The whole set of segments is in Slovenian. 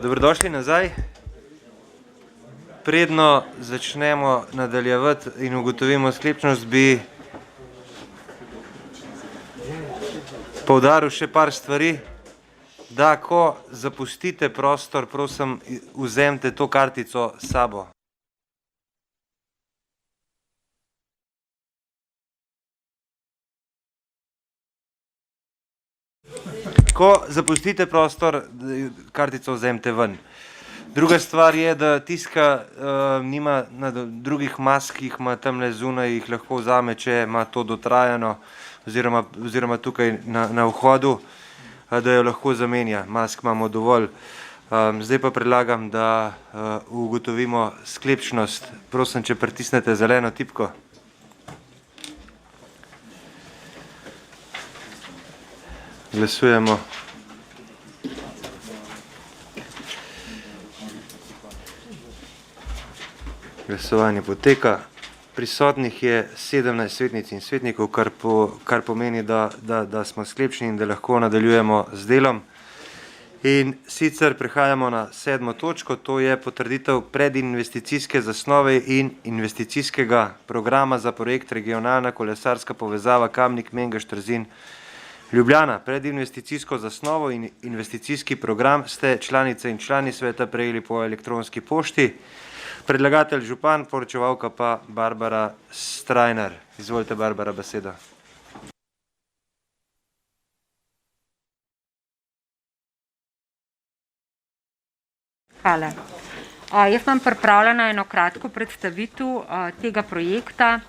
Dobrodošli nazaj. Predno začnemo nadaljevati in ugotovimo sklepčnost, bi poudaril še par stvari, da ko zapustite prostor, prosim, vzemite to kartico s sabo. Ko zapustite prostor, kartico vzemite ven. Druga stvar je, da tiska nima na drugih mask, ki jih ima tamle zunaj, jih lahko vzame, če ima to dotrajano, oziroma tukaj na vhodu, da jo lahko zamenja. Mask imamo dovolj. Zdaj pa predlagam, da ugotovimo sklepčnost. Prosim, če pritisnete zeleno tipko. Glasujemo. Glasovanje poteka. Prisotnih je 17 svetnic in svetnikov, kar pomeni, da smo sklepčni in da lahko nadaljujemo z delom. In sicer prehajamo na 7. točko, to je potrditev predinvesticijske zasnove in investicijskega programa za projekt Regionalna kolesarska povezava Kamnik-Mengeš-Trzin Ljubljana. Predinvesticijsko zasnovo in investicijski program ste članice in člani sveta prejeli po elektronski pošti. Predlagatelj župan, poročevalka pa Barbara Strajnar. Izvolite, Barbara, beseda. Hvala. Jaz vam pripravljena eno kratko predstavitev tega projekta.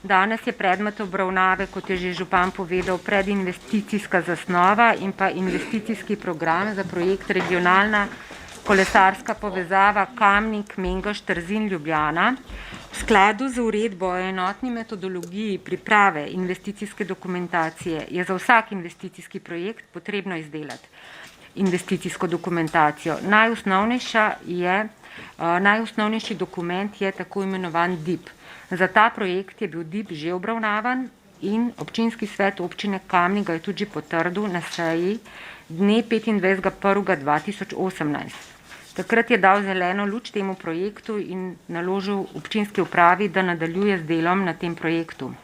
Danes je predmet obravnave, kot je že župan povedal, predinvesticijska zasnova in pa investicijski program za projekt Regionalna kolesarska povezava Kamnik-Mengeš-Trzin Ljubljana. V skladu z uredbo o enotni metodologiji priprave investicijske dokumentacije je za vsak investicijski projekt potrebno izdelati investicijsko dokumentacijo. Najosnovnejši dokument je tako imenovan DIP. Za ta projekt je bil DIP že obravnavan in občinski svet občine Kamnik ga je tudi potrdil na seji dne 25.1.2018. Takrat je dal zeleno luč temu projektu in naložil občinski upravi, da nadaljuje z delom na tem projektu.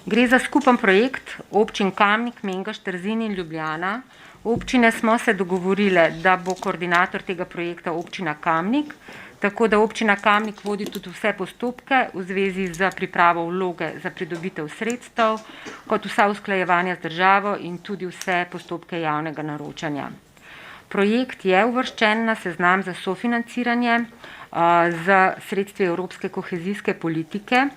Gre za skupen projekt občin Kamnik, Mengeš, Trzin in Ljubljana. Občine smo se dogovorile, da bo koordinator tega projekta občina Kamnik, tako da občina Kamnik vodi tudi vse postopke v zvezi z pripravo vloge za pridobitev sredstev, kot vsa usklajevanja z državo in tudi vse postopke javnega naročanja. Projekt je uvrščen na seznam za sofinanciranje z sredstvi Evropske kohezijske politike.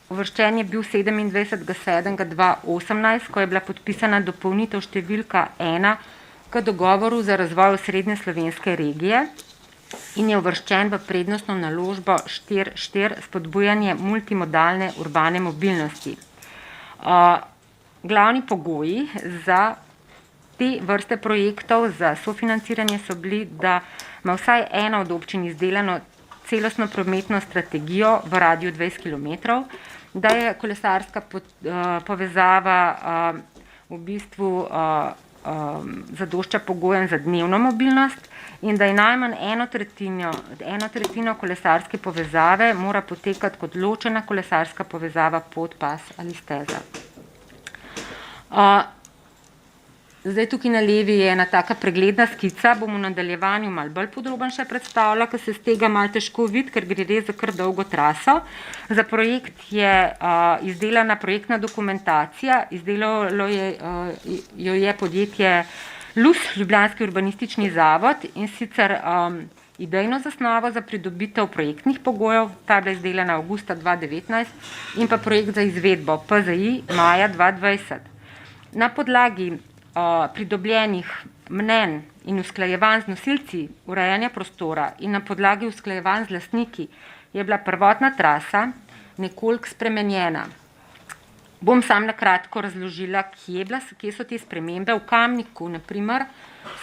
Uvrščen je bil 27.7.2018, ko je bila podpisana dopolnitev številka 1 k dogovoru za razvoj srednje slovenske regije in je uvrščen v prednostno naložbo 4.4 spodbujanje multimodalne urbane mobilnosti. Glavni pogoji za te vrste projektov za sofinanciranje so bili, da ima vsaj ena od občin izdelano celostno prometno strategijo v radiju 20 km, da je kolesarska povezava v bistvu zadošča pogojem za dnevno mobilnost in da je najmanj eno tretjino kolesarske povezave mora potekati kot ločena kolesarska povezava pod pas ali steza. Zdaj tukaj na levi je ena taka pregledna skica, bom v nadaljevanju malo bolj podroben še predstavila, ker se z tega malo težko vidi, ker gre res za kar dolgo traso. Za projekt je izdelana projektna dokumentacija, izdelalo jo je podjetje LUS, Ljubljanski urbanistični zavod, in sicer idejno zasnovo za pridobitev projektnih pogojev, ta je bila izdelana avgusta 2019, in pa projekt za izvedbo PZI maja 2020. Na podlagi pridobljenih mnenj in usklajevanj z nosilci urejanja prostora in na podlagi usklajevanj z lastniki je bila prvotna trasa nekoliko spremenjena. Bom sam na kratko razložila, kje so te spremembe. V Kamniku, na primer,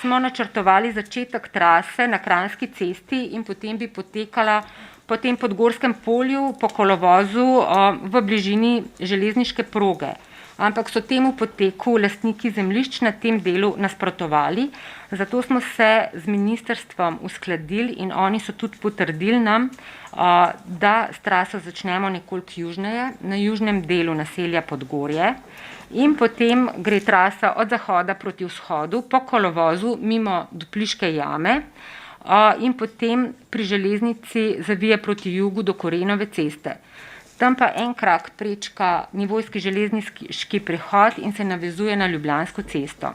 smo načrtovali začetek trase na Kranjski cesti in potem bi potekala po tem Podgorskem polju po kolovozu v bližini železniške proge. ampak so temu poteku lastniki zemljišč na tem delu nasprotovali. Zato smo se z ministrstvom uskladili in oni so tudi potrdili nam, da s traso začnemo nekoliko južneje, na južnem delu naselja Podgorje, in potem gre trasa od zahoda proti vzhodu po kolovozu mimo Dupliške jame in potem pri železnici zavije proti jugu do Korenove ceste. Tam pa en krak prečka nivojski železniški prehod in se navezuje na Ljubljansko cesto.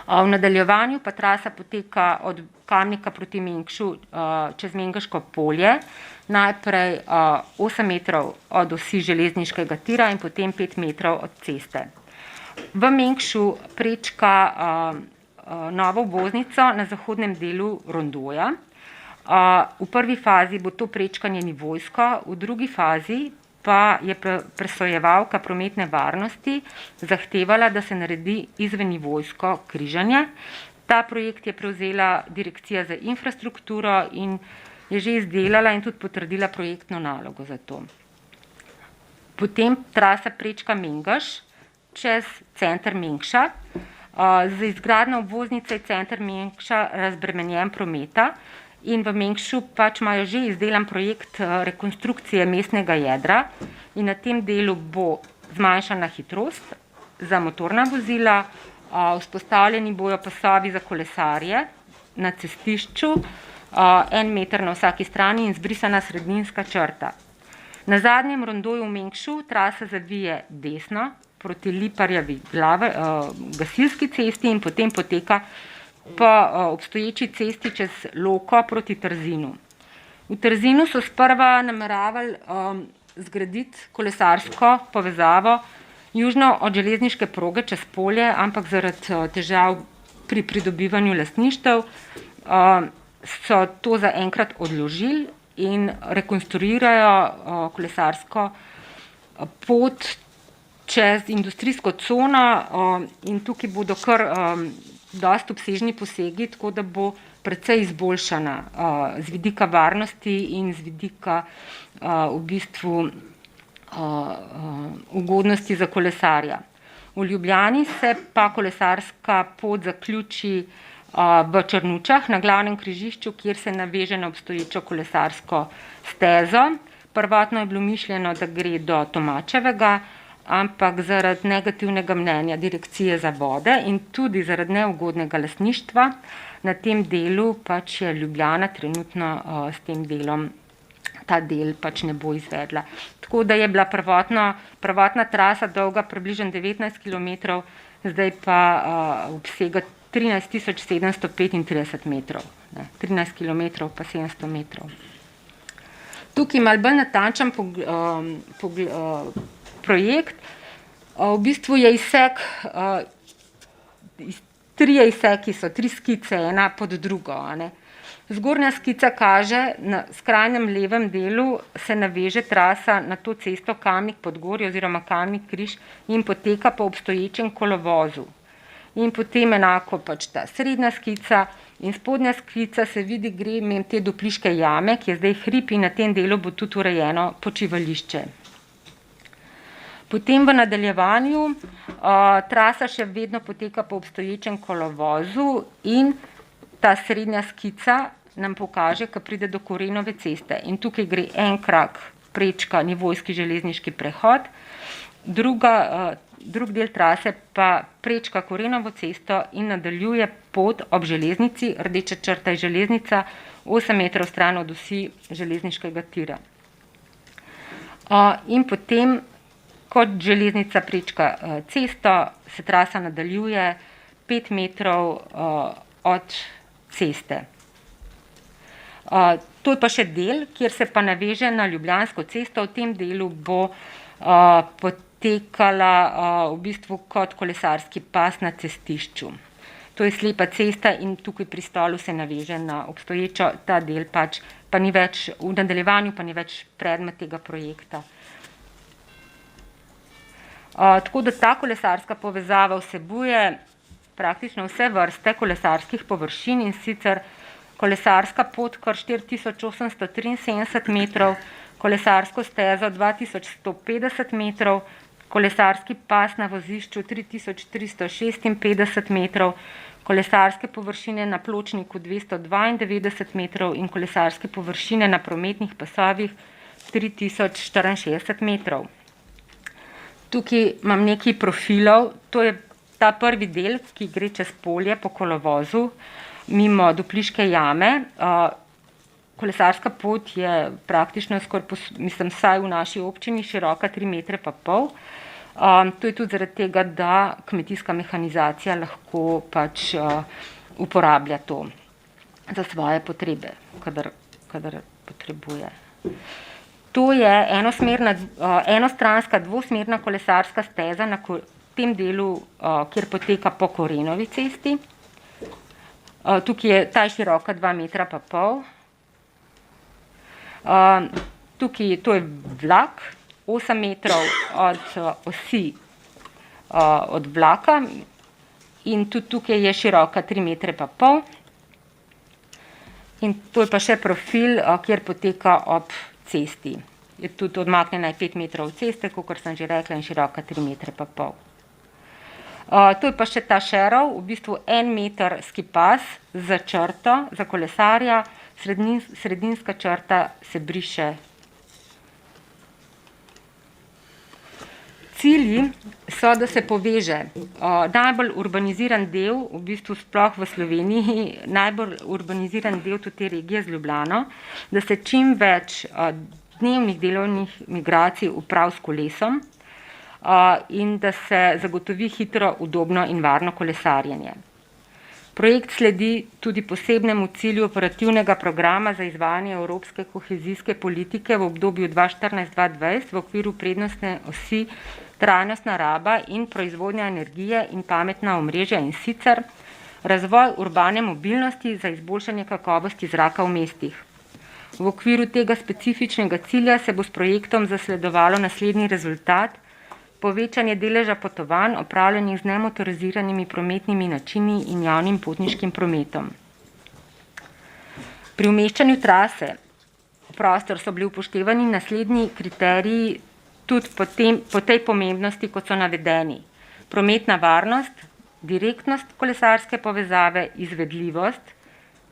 V nadaljevanju pa trasa poteka od Kamnika proti Mengšu čez Mengeško polje, najprej 8 metrov od osi železniškega tira in potem 5 metrov od ceste. V Mengšu prečka novo obvoznico na zahodnem delu Rondoja. V prvi fazi bo to prečkanje nivojsko, v drugi fazi pa je presojevalka prometne varnosti zahtevala, da se naredi izvennivojsko križanje. Ta projekt je prevzela Direkcija za infrastrukturo in je že izdelala in tudi potrdila projektno nalogo za to. Potem trasa prečka Mengeš čez center Mengša. Z izgradnjo obvoznice je center Mengša razbremenjen prometa in v Mengšu pač imajo že izdelan projekt rekonstrukcije mestnega jedra in na tem delu bo zmanjšana hitrost za motorna vozila, vzpostavljeni bojo pasovi za kolesarje na cestišču, 1 meter na vsaki strani in zbrisana sredinska črta. Na zadnjem rondoju v Mengšu trasa zavije desno proti Liparjevi gasilski cesti in potem poteka po obstoječi cesti čez Loko proti Trzinu. V Trzinu so sprva nameravali zgraditi kolesarsko povezavo južno od železniške proge čez polje, ampak zaradi težav pri pridobivanju lastništev so to zaenkrat odložili in rekonstruirajo kolesarsko pot čez industrijsko cono in tukaj bodo kar dosti obsežni posegi, tako da bo precej izboljšana z vidika varnosti in z vidika v bistvu ugodnosti za kolesarja. V Ljubljani se pa kolesarska pot zaključi v Črnučah na glavnem križišču, kjer se naveže na obstoječo kolesarsko stezo. Prvotno je bilo mišljeno, da gre do Tomačevega, ampak zaradi negativnega mnenja Direkcije za vode in tudi zaradi neugodnega lastništva na tem delu pač je Ljubljana trenutno s tem delom, ta del pač ne bo izvedla. Tako da je bila prvotna trasa dolga približno 19 km, zdaj pa obsega 13.735 metrov. 13 km pa 700 metrov. Tukaj malo bolj natančen projekt. V bistvu je izsek, 3 izseki so, 3 skice, ena pod drugo. Zgornja skica kaže, na skrajnem levem delu se naveže trasa na to cesto Kamnik-Podgorje oziroma Kamnik-Križ in poteka po obstoječem kolovozu. In potem enako pač ta srednja skica in spodnja skica se vidi, gre mimo te Dupliške jame, ki je zdaj hrib in na tem delu bo tudi urejeno počivališče. Potem v nadaljevanju trasa še vedno poteka po obstoječem kolovozu in ta srednja skica nam pokaže, ko pride do Korenove ceste. In tukaj gre en krak prečka nivojski železniški prehod, drug del trase pa prečka Korenovo cesto in nadaljuje pot ob železnici, rdeča črta je železnica, 8 metrov stran od osi železniškega tira. In potem, kot železnica prečka cesto, se trasa nadaljuje 5 metrov od ceste. To je pa še del, kjer se pa naveže na Ljubljansko cesto. V tem delu bo potekala v bistvu kot kolesarski pas na cestišču. To je slepa cesta in tukaj pri Stolu se naveže na obstoječo, ta del pač pa ni več, v nadaljevanju pa ni več predmet tega projekta. Tako da ta kolesarska povezava vsebuje praktično vse vrste kolesarskih površin in sicer kolesarska pot kar 4873 metrov, kolesarsko stezo 2150 metrov, kolesarski pas na vozišču 3356 metrov, kolesarske površine na pločniku 292 metrov in kolesarske površine na prometnih pasovih 3064 metrov. Tukaj imam nekaj profilov, to je ta prvi del, ki gre čez polje po kolovozu, mimo Dupliške jame. Kolesarska pot je praktično vsaj v naši občini široka 3,5 metra. To je tudi zaradi tega, da kmetijska mehanizacija lahko pač uporablja to za svoje potrebe, kadar potrebuje. To je enostranska dvosmerna kolesarska steza na tem delu, kjer poteka po Korenovi cesti. Tukaj je ta široka 2,5 metra. Tukaj to je vlak, 8 metrov od osi od vlaka in tudi tukaj je široka 3,5 metra. In to je pa še profil, kjer poteka ob cesti. Je tudi odmaknjena 5 metrov ceste, kakor sem že rekla, in široka 3,5 metra. To je pa še ta šerov, v bistvu 1 metrski pas za črto, za kolesarja, sredinska črta se briše. Cilji so, da se poveže najbolj urbaniziran del, v bistvu sploh v Sloveniji, najbolj urbaniziran del tudi te regije z Ljubljano, da se čim več dnevnih delovnih migracij upravi s kolesom in da se zagotovi hitro, udobno in varno kolesarjenje. Projekt sledi tudi posebnemu cilju operativnega programa za izvajanje evropske kohezijske politike v obdobju 2014-2020 v okviru prednostne osi trajnostna raba in proizvodnja energije in pametna omrežja, in sicer razvoj urbane mobilnosti za izboljšanje kakovosti zraka v mestih. V okviru tega specifičnega cilja se bo s projektom zasledovalo naslednji rezultat: povečanje deleža potovanj opravljenih z nemotoriziranimi prometnimi načini in javnim potniškim prometom. Pri umeščanju trase v prostor so bili upoštevani naslednji kriteriji tudi po tej pomembnosti, kot so navedeni: prometna varnost, direktnost kolesarske povezave, izvedljivost.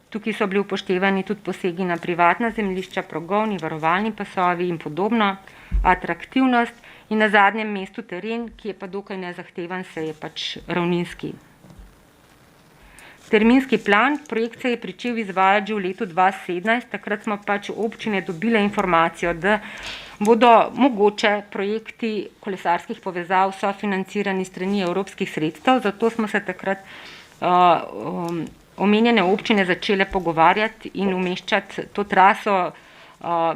Tukaj so bili upoštevani tudi posegi na privatna zemljišča, progovni, varovalni pasovi in podobno, atraktivnost in na zadnjem mestu teren, ki je pa dokaj nezahteven, se je pač ravninski. Terminski plan, projekt se je pričel izvajati že v letu 2017, takrat smo pač občine dobile informacijo, da bodo mogoče projekti kolesarskih povezav sofinancirani strani evropskih sredstev, zato smo se takrat omenjene občine začele pogovarjati in umeščati to traso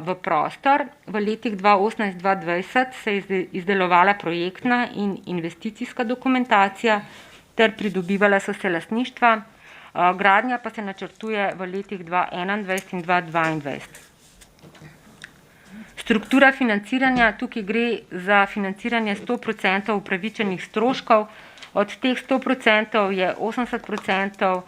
v prostor. V letih 2018-2020 se je izdelovala projektna in investicijska dokumentacija ter pridobivala so se lastništva, gradnja pa se načrtuje v letih 2021 in 2022. Struktura financiranja, tukaj gre za financiranje 100% upravičenih stroškov, od teh 100% je 80%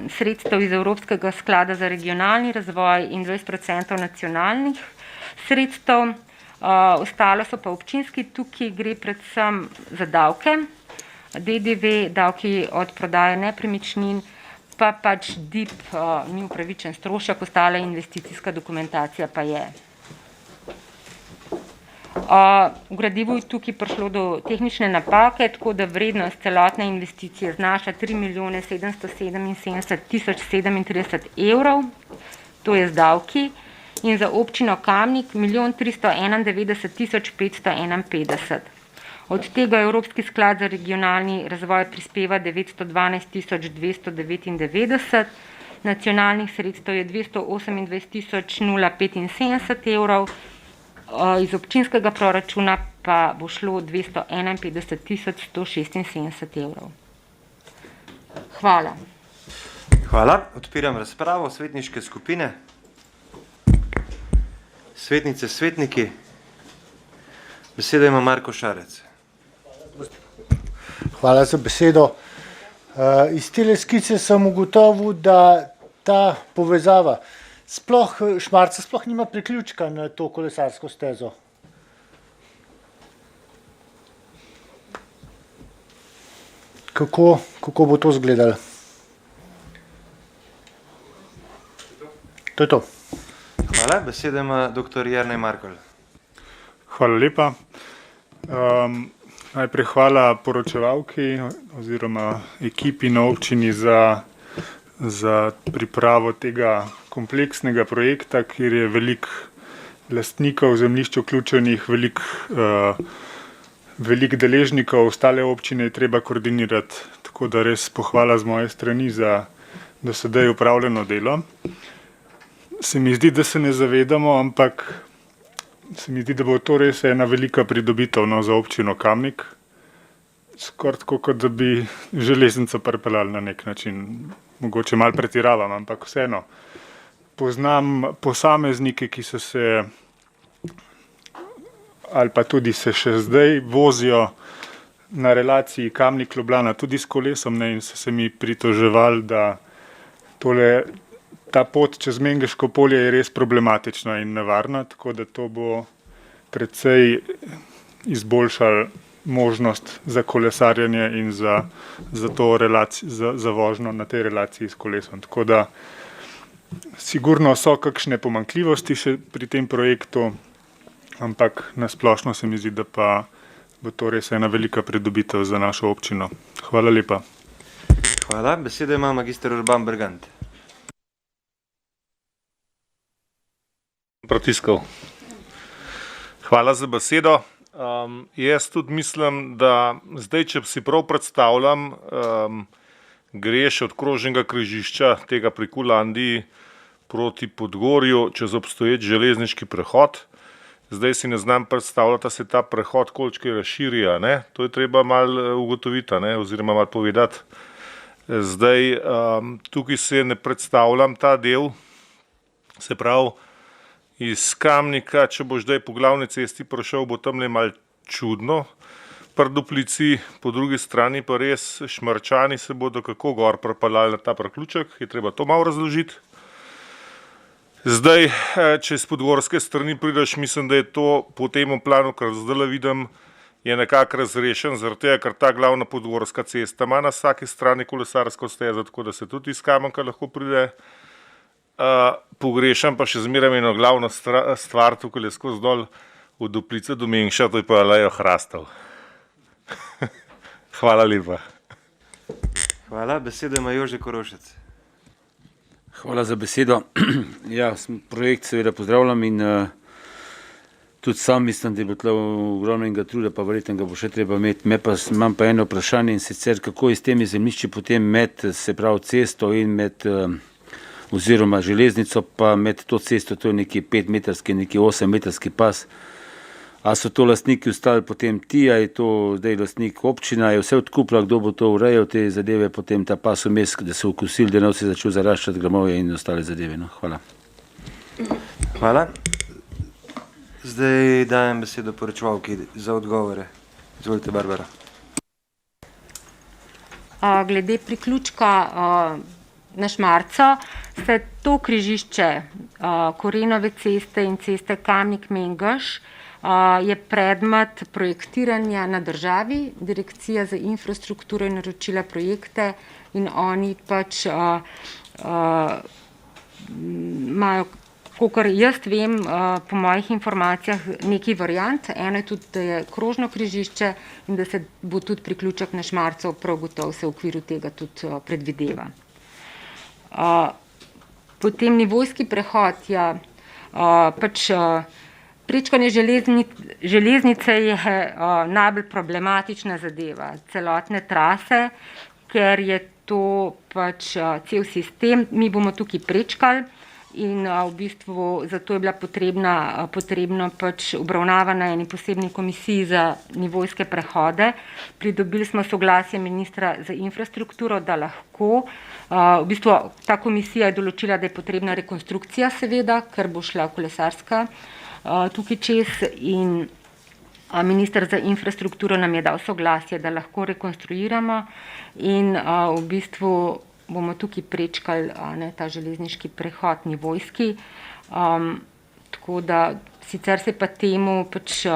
sredstev iz Evropskega sklada za regionalni razvoj in 20% nacionalnih sredstev, ostalo so pa občinski, tukaj gre predvsem za davke, DDV, davki od prodaje nepremičnin, pa pač DIP ni upravičen strošek, ostala investicijska dokumentacija pa je. V gradivu je tukaj prišlo do tehnične napake, tako da vrednost celotne investicije znaša 3.777.037 evrov, to je z davki, in za občino Kamnik 1.391.551. Od tega Evropski sklad za regionalni razvoj prispeva 912.299, nacionalnih sredstev je 228.075 evrov, iz občinskega proračuna pa bo šlo 251.176 evrov. Hvala. Hvala. Odpiram razpravo. Svetniške skupine. Svetnice, svetniki. Besedo ima Marko Šarec. Hvala za besedo. Iz tele skice sem ugotovil, da ta povezava Šmarca sploh nima priključka na to kolesarsko stezo. kako bo to izgledalo. To je to. Hvala. Besedo ima dr. Jernej Markelj. Hvala lepa. Najprej hvala poročevalki oziroma ekipi na občini za pripravo tega kompleksnega projekta, kjer je veliko lastnikov zemljišč vključenih, veliko deležnikov, ostale občine je treba koordinirati, tako da res pohvala z moje strani za do sedaj upravljeno delo. Se mi zdi, da se ne zavedamo, ampak se mi zdi, da bo to res ena velika pridobitev za občino Kamnik. Skoraj tako, kot da bi železnico pripeljali na nek način. Mogoče malo pretiravam, ampak vseeno. Poznam posameznike, ki so se ali pa tudi se še zdaj vozijo na relaciji Kamnik-Ljubljana tudi s kolesom, in so se mi pritoževali, da ta pot čez Mengeško polje je res problematična in nevarna, tako da to bo precej izboljšalo možnost za kolesarjenje in za vožnjo na tej relaciji s kolesom. Tako da sigurno so kakšne pomanjkljivosti še pri tem projektu, ampak nasplošno se mi zdi, da pa bo to res ena velika pridobitev za našo občino. Hvala lepa. Hvala. Besedo ima magister Urban Bergant. Pritiskal. Hvala za besedo. Jaz tudi mislim, da zdaj, če si prav predstavljam, greš od krožnega križišča tega pri Kulandiji proti Podgorju čez obstoječ železniški prehod. Zdaj si ne znam predstavljati, da se ta prehod koliko razširi, ne? To je treba malo ugotoviti, ne? Oziroma malo povedati. Zdaj, tukaj se ne predstavljam ta del, se pravi, iz Kamnika, če boš zdaj po glavni cesti prišel, bo tamle malo čudno pri Duplici, po drugi strani pa res Šmarčani se bodo kako gor pripeljali na ta priključek, je treba to malo razložiti. Zdaj, če s podgorske strani prideš, mislim, da je to po tem planu, kar zdaj vidim, je nekako razrešen, zaradi tega, ker ta glavna podgorska cesta ima na vsaki strani kolesarsko stezo, tako da se tudi iz Kamenka lahko pride. Pogrešam pa še zmeraj eno glavno stvar, tukaj skozi dol od Duplice do Mengša, to je pa alejo hrastov. Hvala lepa. Hvala. Besedo ima Jože Korošec. Hvala za besedo. Ja, projekt seveda pozdravljam in tudi sam mislim, da je bilo tlo ogromnega truda, pa verjetno ga bo še treba imeti. Imam pa eno vprašanje in sicer, kako je s temi zemljišči potem med, se pravi, cesto in med oziroma železnico, pa med to cesto, to je neki 5-metrski, neki 8-metrski pas. A so to lastniki ostali potem ti, a je to zdaj lastnik občina, je vse odkupila, kdo bo to urejal, te zadeve, potem ta pas vmes, da so okosili, da se je začel zaraščati gramovje in ostale zadeve. No, hvala. Hvala. Zdaj dajem besedo poročevalki za odgovore. Izvolite, Barbara. Glede priključka na Šmarco, se to križišče Korenove ceste in ceste Kamnik-Mengeš je predmet projektiranja na državi. Direkcija za infrastrukturo je naročila projekte in oni pač imajo, kakor jaz vem, po mojih informacijah, nekaj variant. Eno je tudi, da je krožno križišče in da se bo tudi priključek na Šmarco prav gotovo se v okviru tega tudi predvideva. Potem nivojski prehod, ja, pač prečkanje železnice je najbolj problematična zadeva celotne trase, ker je to pač cel sistem. Mi bomo tukaj prečkali in v bistvu zato je bila potrebno pač obravnava na eni posebni komisiji za nivojske prehode. Pridobili smo soglasje ministra za infrastrukturo, da lahko. V bistvu ta komisija je določila, da je potrebna rekonstrukcija seveda, ker bo šla kolesarska tukaj čez in minister za infrastrukturo nam je dal soglasje, da lahko rekonstruiramo in v bistvu bomo tukaj prečkali ta železniški prehod nivojski. Tako da sicer se pa temu pač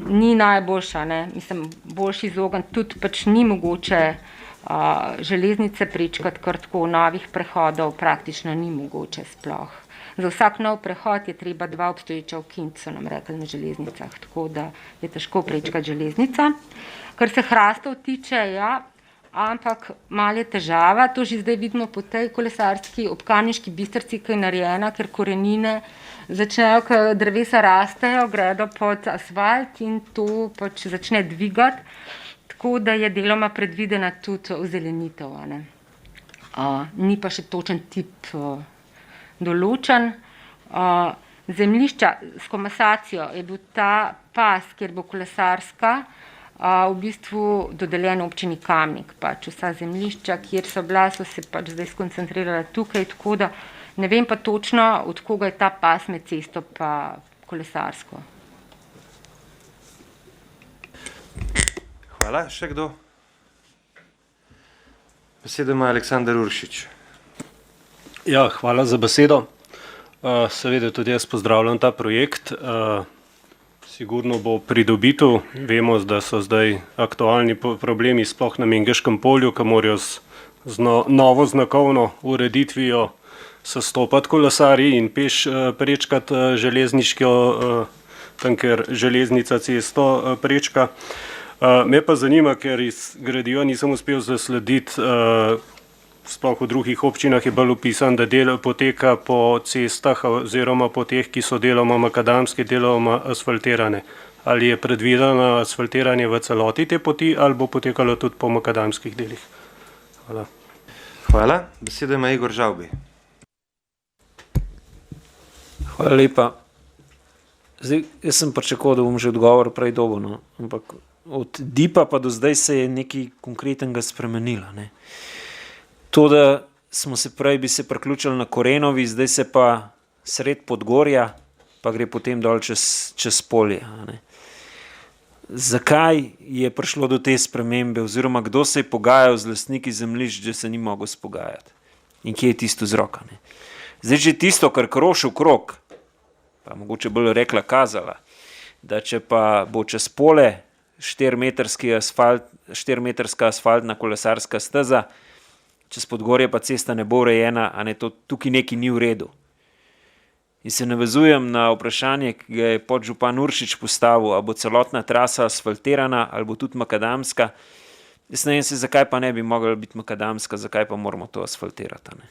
ni najboljša, ne? Mislim, boljši izogniti, tudi pač ni mogoče železnice prečkati kar tako, novih prehodov praktično ni mogoče sploh. Za vsak nov prehod je treba 2 obstoječa ukiniti, so nam rekli na železnicah, tako da je težko prečkati železnica. Kar se hrastov tiče, ja, ampak malo je težava, to že zdaj vidimo po tej kolesarski ob Kamniški Bistrici, ki je narejena, ker korenine začnejo, ko drevesa rastejo, gredo pod asfalt in to pač začne dvigati, tako da je deloma predvidena tudi ozelenitev. Ni pa še točen tip določen. Zemljišča s komasacijo je bil ta pas, kjer bo kolesarska, v bistvu dodeljen občini Kamnik. Pač vsa zemljišča, kjer so bila, so se pač zdaj skoncentrirala tukaj, tako da ne vem pa točno, od koga je ta pas med cesto pa kolesarsko. Hvala. Še kdo? Besedo ima Aleksander Uršič. Ja, hvala za besedo. Seveda tudi jaz pozdravljam ta projekt. Sigurno bo pridobitev. Vemo, da so zdaj aktualni problemi sploh na Mengeškem polju, ki morajo z novo znakovno ureditvijo sestopati kolesarji in peš prečkati železniško, tam, ker železnica cesto prečka. Me pa zanima, ker iz gradiva nisem uspel zaslediti, sploh v drugih občinah je bolj opisan, da del poteka po cestah oziroma po teh, ki so deloma makadamske, deloma asfaltirane. Ali je predvideno asfaltiranje v celoti te poti ali bo potekalo tudi po makadamskih delih? Hvala. Hvala. Besedo ima Igor Žavbi. Hvala lepa. Zdaj, jaz sem pričakoval, da bom že odgovor prej dobil, no? Ampak od DIP-a pa do zdaj se je nekaj konkretnega spremenilo. Ne? To, da smo se prej bi se priključili na Korenovi, zdaj se pa sred Podgorja, pa gre potem dol čez polje. Ne? Zakaj je prišlo do te spremembe, oziroma kdo se je pogajal z lastniki zemljišč, da se ni mogel spogajati? In kje je tisto vzrok? Ne? Zdaj, že tisto, kar kroši v krog, pa mogoče bolj rekla kazala, da če pa bo čez pole 4-metrska asfaltna kolesarska steza, čez Podgorje pa cesta ne bo urejena, a ne, to tukaj nekaj ni v redu. In se navezujem na vprašanje, ki ga je podžupan Uršič postavil, a bo celotna trasa asfaltirana ali bo tudi makadamska. Jaz ne vem se, zakaj pa ne bi mogla biti makadamska, zakaj pa moramo to asfaltirati. Ne?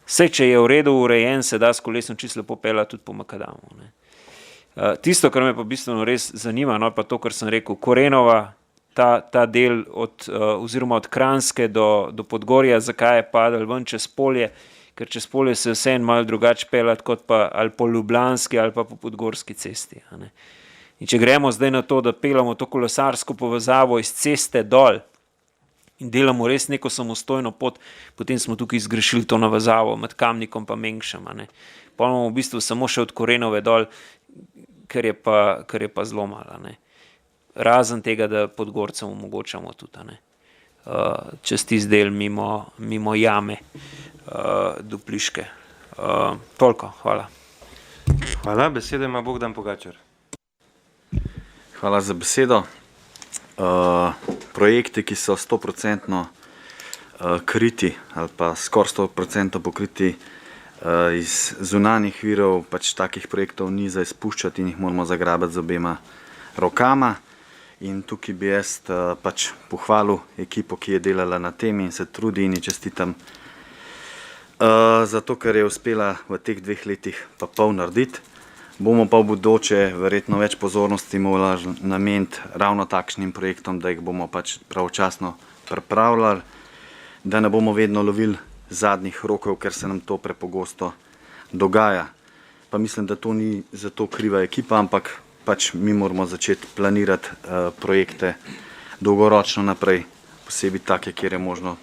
Saj, če je v redu urejen, se da s kolesom čisto lepo peljati tudi po makadamu. Ne? Tisto, kar me pa bistveno res zanima, no, pa to, kar sem rekel, Korenova, ta del oziroma od Kranjske do Podgorja, zakaj je padel ven čez polje, ker čez polje se vseeno malo drugače peljati kot pa ali po Ljubljanski ali pa po Podgorski cesti. Ne. In če gremo zdaj na to, da peljamo to kolesarsko povezavo iz ceste dol in delamo res neko samostojno pot, potem smo tukaj zgrešili to navezavo med Kamnikom pa Mengšem. Pa imamo v bistvu samo še od Korenove dol, ker je pa zelo malo. Razen tega, da Podgorcem omogočamo tudi čez tisti del mimo jame do Pliške. Toliko, hvala. Hvala, besedo ima Bogdan Pogačar. Hvala za besedo. Projekti, ki so 100% kriti ali pa skoraj 100% pokriti iz zunanjih virov, pač takih projektov ni za izpuščati in jih moramo zagrabiti z obema rokama. In tukaj bi jaz pač pohvalil ekipo, ki je delala na tem in se trudi in čestitam zato, ker je uspela v teh 2 letih pa pol narediti. Bomo pa v bodoče verjetno več pozornosti morali nameniti ravno takšnim projektom, da jih bomo pač pravočasno pripravljali, da ne bomo vedno lovili zadnjih rokov, ker se nam to prepogosto dogaja. Pa mislim, da to ni za to kriva ekipa, ampak pač mi moramo začeti planirati projekte dolgoročno naprej, posebej take, kjer je možno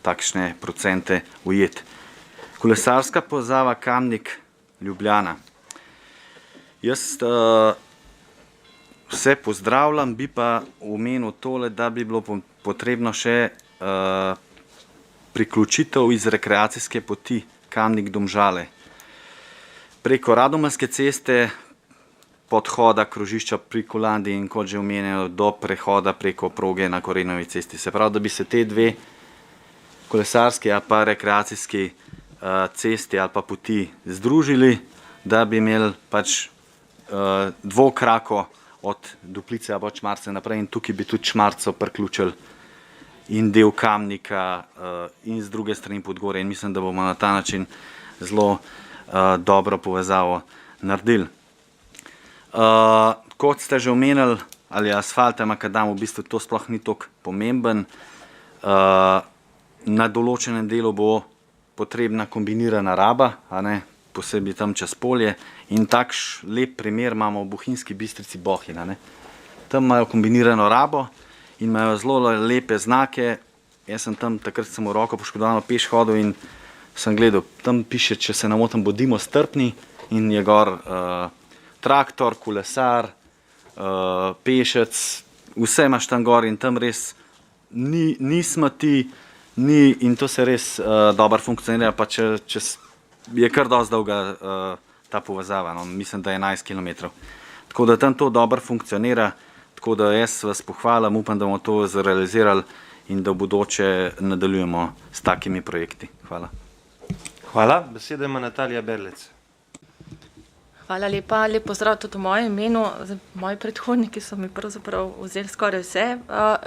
takšne procente ujeti. Kolesarska povezava Kamnik-Ljubljana. Jaz vse pozdravljam, bi pa omenil tole, da bi bilo potrebno še priključitev iz rekreacijske poti Kamnik-Domžale. Preko Radomeljske ceste podhoda krožišča pri Kolandi in kot že omenjeno do prehoda preko proge na Korenovi cesti. Se pravi, da bi se te dve kolesarski ali pa rekreacijski cesti ali pa poti združili, da bi imeli pač dvokrako od Duplice ali pa Čmarca naprej in tukaj bi tudi Čmarco priključili in del Kamnika in z druge strani Podgorja in mislim, da bomo na ta način zelo dobro povezavo naredili. Kot ste že omenili, ali asfalt ali makadam, v bistvu to sploh ni tako pomemben. Na določenem delu bo potrebna kombinirana raba, a ne, posebej tam čez polje in takš lep primer imamo v Bohinjski Bistrici Bohinj, a ne. Tam imajo kombinirano rabo in imajo zelo lepe znake. Jaz sem tam, takrat sem v roko poškodovano peš hodil in sem gledal, tam piše, če se ne motim, bodimo strpni in je gor traktor, kolesar, pešec, vse imaš tam gor in tam res ni smeti, in to se res dobro funkcionira, pa če je kar dosti dolga ta povezava, no, mislim, da je 11 km. Tako da tam to dobro funkcionira, tako da jaz vas pohvalim, upam, da bomo to zrealizirali in da v bodoče nadaljujemo s takimi projekti. Hvala. Hvala. Besedo ima Natalija Berlec. Hvala lepa, lep pozdrav tudi v mojem imenu. Moji predhodniki so mi pravzaprav vzeli skoraj vse.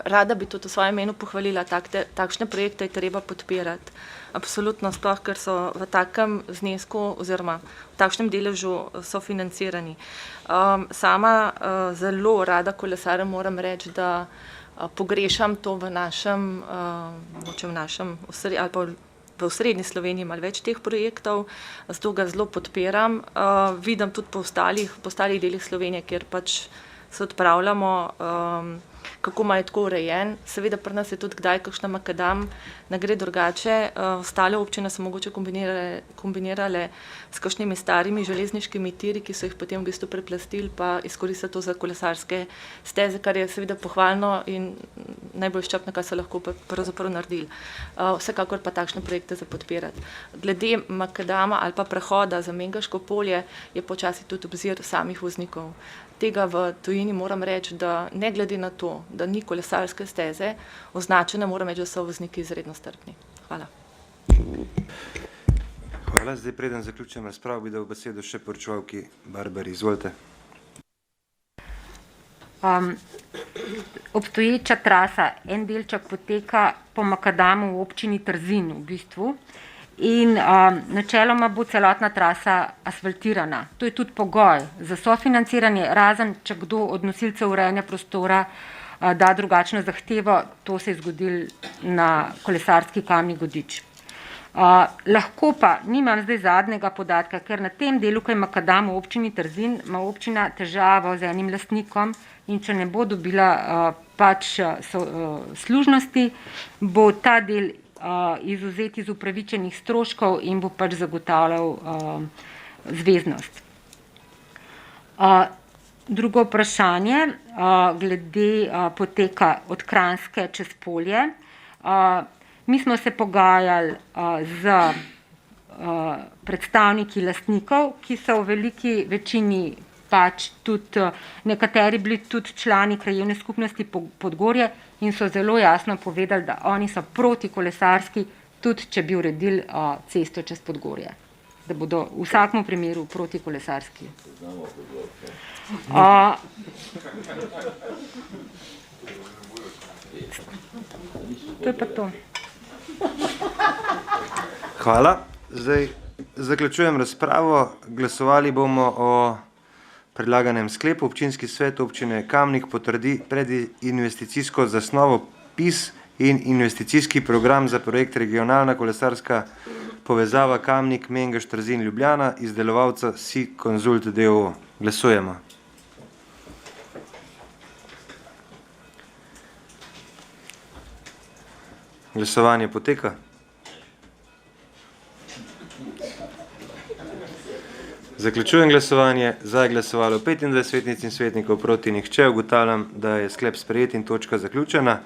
Rada bi tudi v svojem imenu pohvalila, takšne projekte je treba podpirati. Absolutno, sploh, ker so v takem znesku oziroma v takšnem deležu sofinancirani. Sama zelo rada kolesarjem moram reči, da pogrešam to v našem, ali pa v srednji Sloveniji malo več teh projektov, zato ga zelo podpiram. Vidim tudi po ostalih delih Slovenije, kjer pač se odpravljamo, kako ima je tako urejen. Seveda pri nas je tudi kdaj kakšna makadam, ne gre drugače. Ostale občine so mogoče kombinirale s kakšnimi starimi železniškimi tiri, ki so jih potem v bistvu preplastili, pa izkoristili to za kolesarske steze, kar je seveda pohvalno in najbolj ščepno, kar so lahko pravzaprav naredili. Vsekakor pa takšne projekte za podpirati. Glede makadama ali pa prehoda za Mengaško polje je počasi tudi obzir samih voznikov. Tega v tujini moram reči, da ne glede na to, da ni kolesarske steze označene, moram reči, da so vozniki izredno strpni. Hvala. Hvala. Zdaj, preden zaključujem razpravo, bi dal besedo še poročevalki Barbari. Izvolite. Obstoječa trasa, en delček poteka po makadamu v občini Trzin v bistvu. In načeloma bo celotna trasa asfaltirana. To je tudi pogoj za sofinanciranje, razen če kdo od nosilcev urejanja prostora da drugačno zahtevo, to se je zgodilo na kolesarski Kamnik Godič. Lahko pa, nimam zdaj zadnjega podatka, ker na tem delu, ko je makadam v občini Trzin, ima občina težavo z enim lastnikom in če ne bo dobila služnosti, bo ta del izvzeti iz upravičenih stroškov in bo pač zagotavljal zveznost. Drugo vprašanje, glede poteka od Kranjske čez polje. Mi smo se pogajali z predstavniki lastnikov, ki so v veliki večini pač tudi nekateri bili tudi člani krajevne skupnosti Podgorje in so zelo jasno povedali, da oni so proti kolesarski, tudi če bi uredili cesto čez Podgorje. Da bodo v vsakem primeru proti kolesarski. To je pa to. Hvala. Zdaj zaključujem razpravo. Glasovali bomo o predlaganem sklepu. Občinski svet občine Kamnik potrdi predinvesticijsko zasnovo PIS in investicijski program za projekt regionalna kolesarska povezava Kamnik Mengeš Trzin Ljubljana, izdelovalca SI Consult d.o.o. Glasujemo. Glasovanje poteka. Zaključujem glasovanje. Za je glasovalo 25 svetnic in svetnikov, proti nihče. Ugotavljam, da je sklep sprejet in točka zaključena.